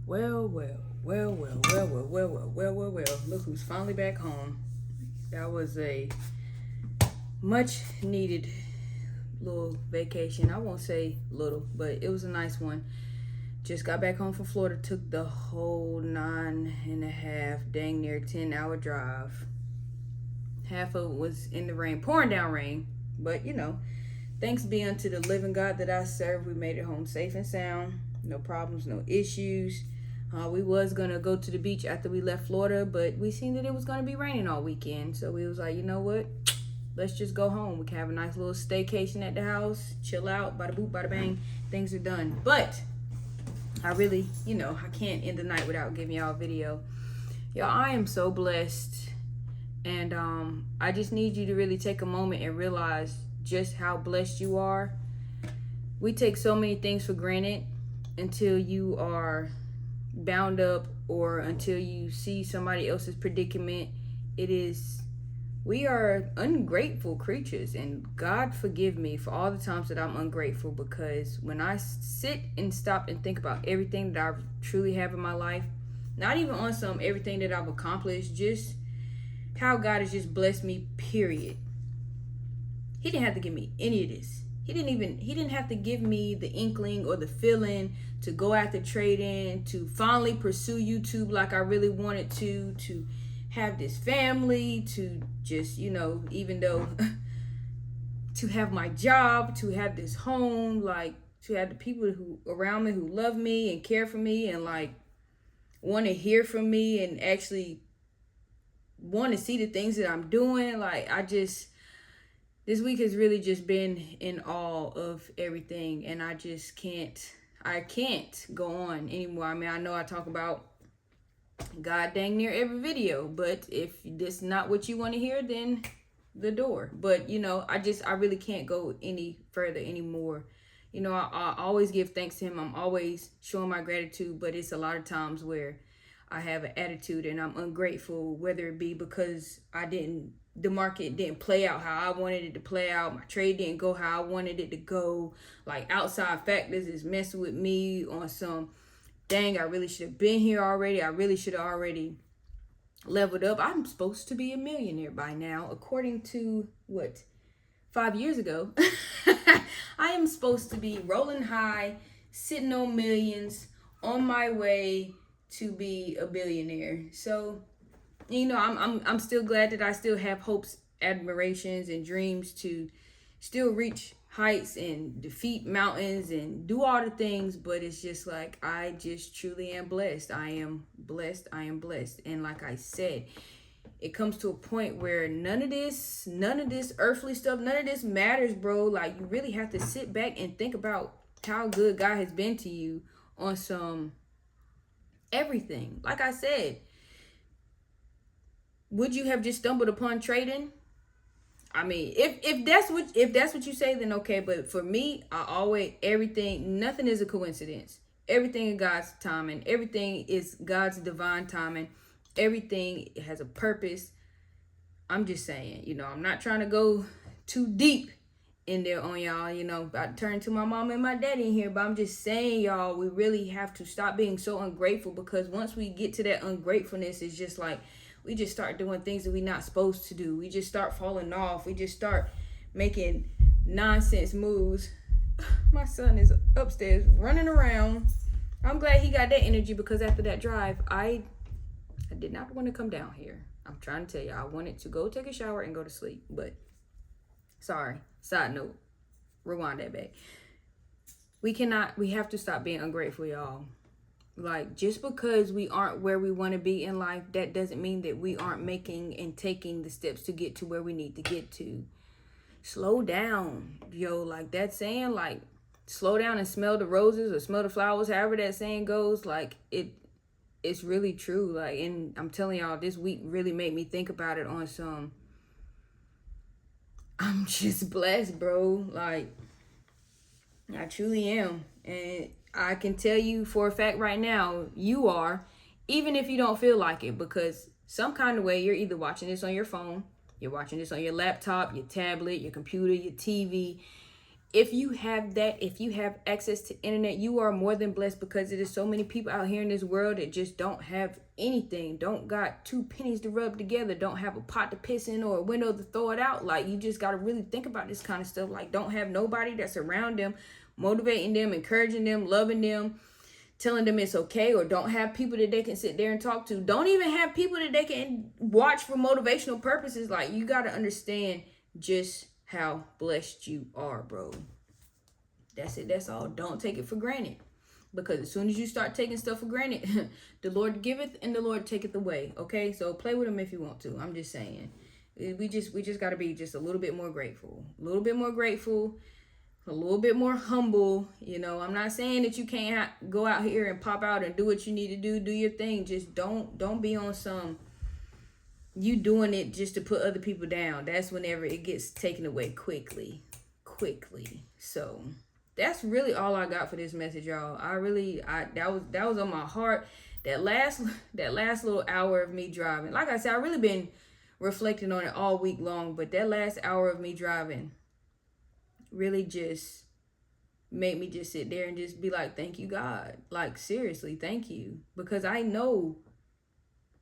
Well, well, well, well, well, well, well, well, well, well, well. Look who's finally back home. That was a much needed little vacation. I won't say little, but it was a nice one. Just got back home from Florida, took the whole 9.5, dang near 10-hour drive. Half of it was in the rain, pouring down rain. But thanks be unto the living God that I serve. We made it home safe and sound. No problems, no issues. We was gonna go to the beach after we left Florida, but we seen that it was gonna be raining all weekend. So we was like, you know what? Let's just go home. We can have a nice little staycation at the house, chill out, bada boop, bada bang. Things are done. But I really, I can't end the night without giving y'all a video. Y'all, I am so blessed. And I just need you to really take a moment and realize just how blessed you are. We take so many things for granted until you are bound up or until you see somebody else's predicament. We are ungrateful creatures, and God forgive me for all the times that I'm ungrateful, because when I sit and stop and think about everything that I truly have in my life, not even on some everything that I've accomplished, just how God has just blessed me, period. He didn't have to give me any of this. He didn't have to give me the inkling or the feeling to go after trading, to finally pursue YouTube like I really wanted to have this family, to just, even though to have my job, to have this home, like to have the people who around me who love me and care for me and like want to hear from me and actually want to see the things that I'm doing. Like this week has really just been in awe of everything, and I can't go on anymore. I mean, I know I talk about God dang near every video, but if this is not what you want to hear, then the door. But I really can't go any further anymore. I always give thanks to him. I'm always showing my gratitude, but it's a lot of times where I have an attitude and I'm ungrateful, whether it be because the market didn't play out how I wanted it to play out. My trade didn't go how I wanted it to go. Like outside factors is messing with me on some, dang, I really should have been here already. I really should have already leveled up. I'm supposed to be a millionaire by now, according to 5 years ago. I am supposed to be rolling high, sitting on millions, on my way to be a billionaire. So, I'm still glad that I still have hopes, admirations, and dreams to still reach heights and defeat mountains and do all the things, but it's just like I just truly am blessed. I am blessed. I am blessed. And like I said, it comes to a point where none of this earthly stuff, none of this matters, bro. Like you really have to sit back and think about how good God has been to you on some everything. Like I said, would you have just stumbled upon trading? I mean, if that's what you say, then okay. But for me, nothing is a coincidence. Everything is God's timing. Everything is God's divine timing. Everything has a purpose. I'm just saying, I'm not trying to go too deep in there on y'all, about to turn to my mom and my daddy in here, but I'm just saying, y'all, we really have to stop being so ungrateful, because once we get to that ungratefulness, it's just like we just start doing things that we're not supposed to do. We just start falling off. We just start making nonsense moves. My son is upstairs running around. I'm glad he got that energy, because after that drive, I did not want to come down here. I'm trying to tell you, I wanted to go take a shower and go to sleep, but sorry. Side note, rewind that back. We have to stop being ungrateful, y'all. Like, just because we aren't where we want to be in life, that doesn't mean that we aren't making and taking the steps to get to where we need to get to. Slow down, yo. Like that saying, like, slow down and smell the roses or smell the flowers, however that saying goes. Like, it's really true. Like, and I'm telling y'all, this week really made me think about it on some, I'm just blessed, bro. Like, I truly am. And I can tell you for a fact right now, you are, even if you don't feel like it, because some kind of way you're either watching this on your phone, you're watching this on your laptop, your tablet, your computer, your TV. if you have that, if you have access to internet, you are more than blessed, because it is so many people out here in this world that just don't have anything, don't got 2 pennies to rub together, don't have a pot to piss in or a window to throw it out. Like, you just got to really think about this kind of stuff. Like, don't have nobody that's around them, motivating them, encouraging them, loving them, telling them it's okay, or don't have people that they can sit there and talk to. Don't even have people that they can watch for motivational purposes. Like, you got to understand just how blessed you are, bro. That's it. That's all. Don't take it for granted, because as soon as you start taking stuff for granted, the Lord giveth and the Lord taketh away. Okay, so play with him if you want to. I'm just saying, we just got to be just a little bit more grateful, a little bit more grateful, a little bit more humble. You know, I'm not saying that you can't go out here and pop out and do what you need to do your thing. Just don't be on some, you doing it just to put other people down. That's whenever it gets taken away quickly. So that's really all I got for this message, y'all. That was on my heart. That last little hour of me driving. Like I said, I really been reflecting on it all week long, but that last hour of me driving really just made me just sit there and just be like, thank you, God. Like, seriously, thank you. Because I know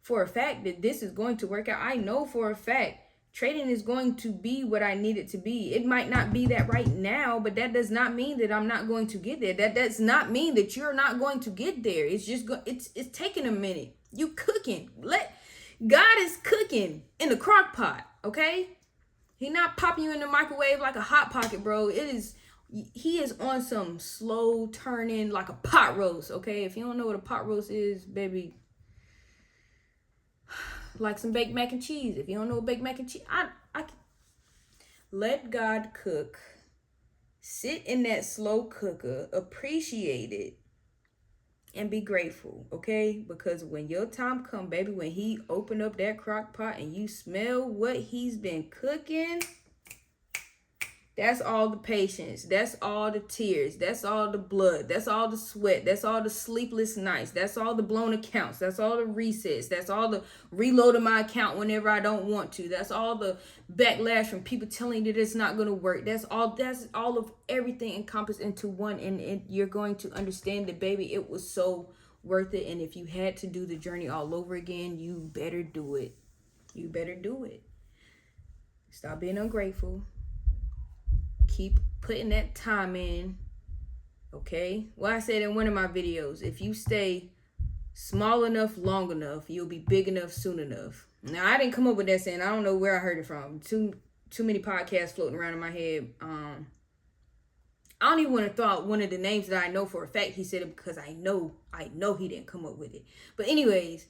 for a fact that this is going to work out. I know for a fact trading is going to be what I need it to be. It might not be that right now, but that does not mean that I'm not going to get there. That does not mean that you're not going to get there. It's just it's taking a minute. You cooking. God is cooking in the crock pot, okay? He not popping you in the microwave like a Hot Pocket, bro. He is on some slow turning, like a pot roast, okay? If you don't know what a pot roast is, baby, like some baked mac and cheese. If you don't know what baked mac and cheese, I let God cook. Sit in that slow cooker, appreciate it, and be grateful, okay? Because when your time come, baby, when he open up that crock pot and you smell what he's been cooking, that's all the patience. That's all the tears. That's all the blood. That's all the sweat. That's all the sleepless nights. That's all the blown accounts. That's all the resets. That's all the reloading my account whenever I don't want to. That's all the backlash from people telling you that it's not going to work. That's all of everything encompassed into one. And you're going to understand that, baby, it was so worth it. And if you had to do the journey all over again, you better do it. You better do it. Stop being ungrateful. Keep putting that time in, okay? Well, I said in one of my videos, if you stay small enough, long enough, you'll be big enough, soon enough. Now, I didn't come up with that saying. I don't know where I heard it from. Too many podcasts floating around in my head. I don't even want to throw out one of the names that I know for a fact he said it, because I know he didn't come up with it. But anyways,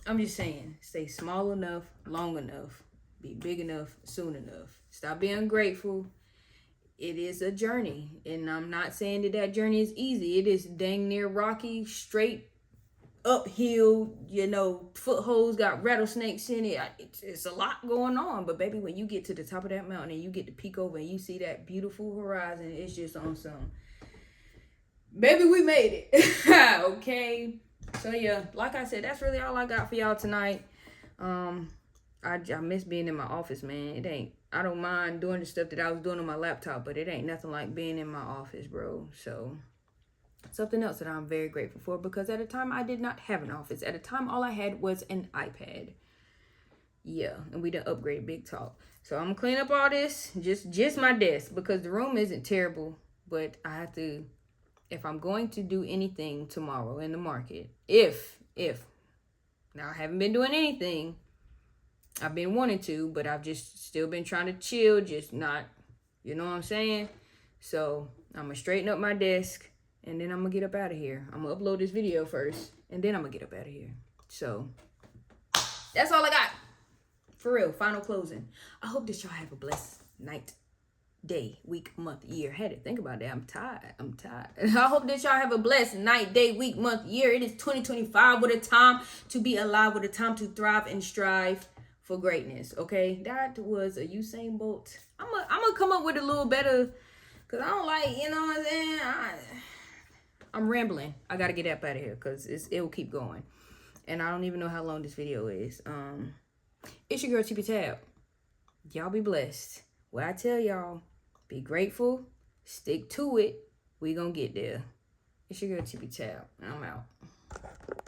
I'm just saying, stay small enough, long enough, be big enough, soon enough. Stop being ungrateful. It is a journey, and I'm not saying that journey is easy. It is dang near rocky, straight uphill, footholds got rattlesnakes in it. It's a lot going on, but baby, when you get to the top of that mountain and you get to peek over and you see that beautiful horizon, it's just on some, baby, we made it. Okay, so yeah, like I said, that's really all I got for y'all tonight. I miss being in my office, man. I don't mind doing the stuff that I was doing on my laptop, but it ain't nothing like being in my office, bro. So something else that I'm very grateful for, because at a time I did not have an office. At a time, all I had was an iPad. Yeah, and we done upgraded big talk. So I'm gonna clean up all this, just my desk, because the room isn't terrible, but I have to, if I'm going to do anything tomorrow in the market, if now I haven't been doing anything. I've been wanting to, but I've just still been trying to chill, just not, you know what I'm saying? So I'm going to straighten up my desk, and then I'm going to get up out of here. I'm going to upload this video first, and then I'm going to get up out of here. So that's all I got. For real, final closing. I hope that y'all have a blessed night, day, week, month, year. I had to think about that. I'm tired. I hope that y'all have a blessed night, day, week, month, year. It is 2025, with a time to be alive, with a time to thrive and strive for greatness. Okay, that was a Usain Bolt. I'm gonna come up with a little better, because I don't like, you know what I'm saying, I'm rambling. I gotta get up out of here, because it'll keep going, and I don't even know how long this video is. It's your girl TP Tab. Y'all be blessed. What I tell y'all, be grateful, Stick to it. We gonna get there. It's your girl Tippy Tab, and I'm out.